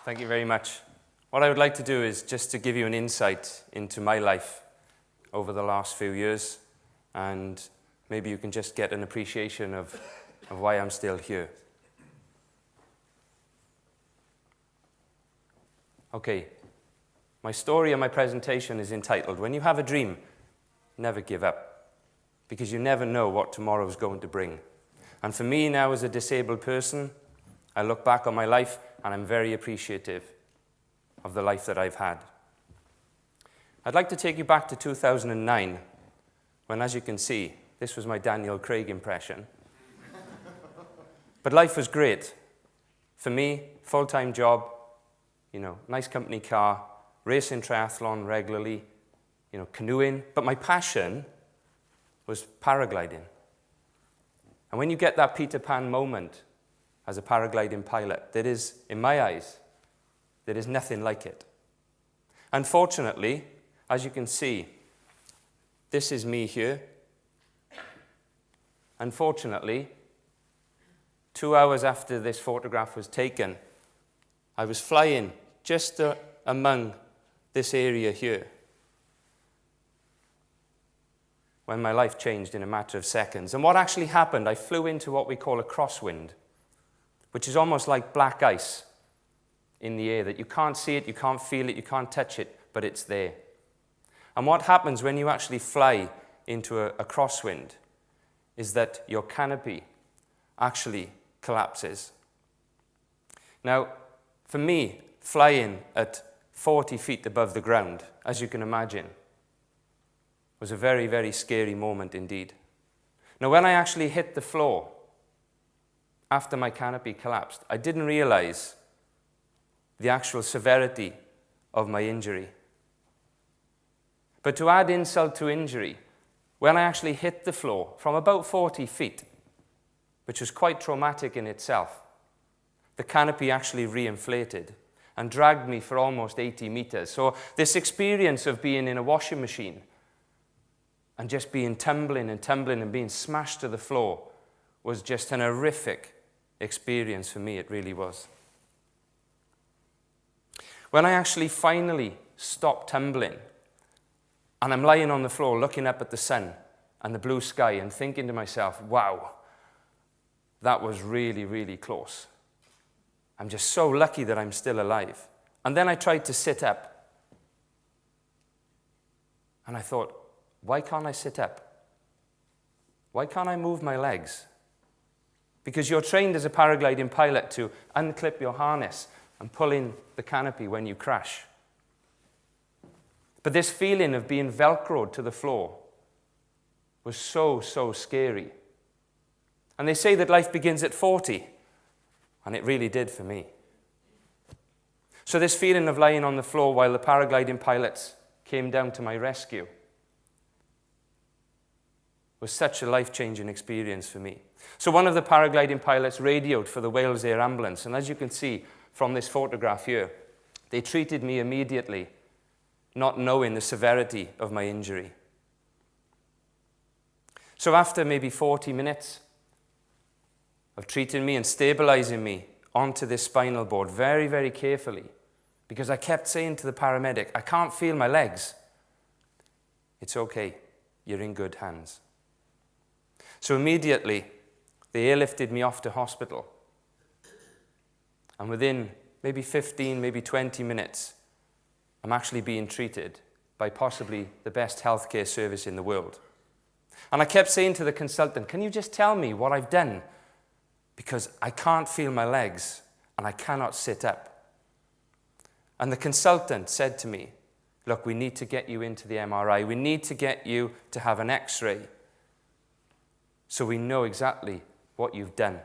Thank you very much. What I would like to do is just to give you an insight into my life over the last few years, and maybe you can just get an appreciation of why I'm still here. Okay, my story and my presentation is entitled, When You Have a Dream, Never Give Up, because you never know what tomorrow is going to bring. And for me now as a disabled person, I look back on my life and I'm very appreciative of the life that I've had. I'd like to take you back to 2009, when, as you can see, this was my Daniel Craig impression. But life was great. For me, full-time job, nice company car, racing triathlon regularly, canoeing. But my passion was paragliding. And when you get that Peter Pan moment as a paragliding pilot, there is, in my eyes, there is nothing like it. Unfortunately, as you can see, this is me here. Unfortunately, 2 hours after this photograph was taken, I was flying just among this area here when my life changed in a matter of seconds. And what actually happened, I flew into what we call a crosswind, which is almost like black ice in the air, that you can't see it, you can't feel it, you can't touch it, but it's there. And what happens when you actually fly into a crosswind is that your canopy actually collapses. Now, for me, flying at 40 feet above the ground, as you can imagine, was a very, very scary moment indeed. Now, when I actually hit the floor, after my canopy collapsed, I didn't realize the actual severity of my injury. But to add insult to injury, when I actually hit the floor from about 40 feet, which was quite traumatic in itself, the canopy actually reinflated and dragged me for almost 80 meters. So this experience of being in a washing machine and just being tumbling and being smashed to the floor was just an horrific experience for me. It really was. When I actually finally stopped tumbling and I'm lying on the floor looking up at the sun and the blue sky and thinking to myself, wow, that was really, really close. I'm just so lucky that I'm still alive. And then I tried to sit up. And I thought, why can't I sit up? Why can't I move my legs? Because you're trained as a paragliding pilot to unclip your harness and pull in the canopy when you crash. But this feeling of being velcroed to the floor was so, so scary. And they say that life begins at 40, and it really did for me. So this feeling of lying on the floor while the paragliding pilots came down to my rescue was such a life-changing experience for me. So one of the paragliding pilots radioed for the Wales Air Ambulance, and as you can see from this photograph here, they treated me immediately, not knowing the severity of my injury. So after maybe 40 minutes of treating me and stabilizing me onto this spinal board very, very carefully, because I kept saying to the paramedic, I can't feel my legs. It's okay, you're in good hands. So immediately, they airlifted me off to hospital. And within maybe 15, maybe 20 minutes, I'm actually being treated by possibly the best healthcare service in the world. And I kept saying to the consultant, can you just tell me what I've done? Because I can't feel my legs and I cannot sit up. And the consultant said to me, look, we need to get you into the MRI. We need to get you to have an X-ray so we know exactly what you've done.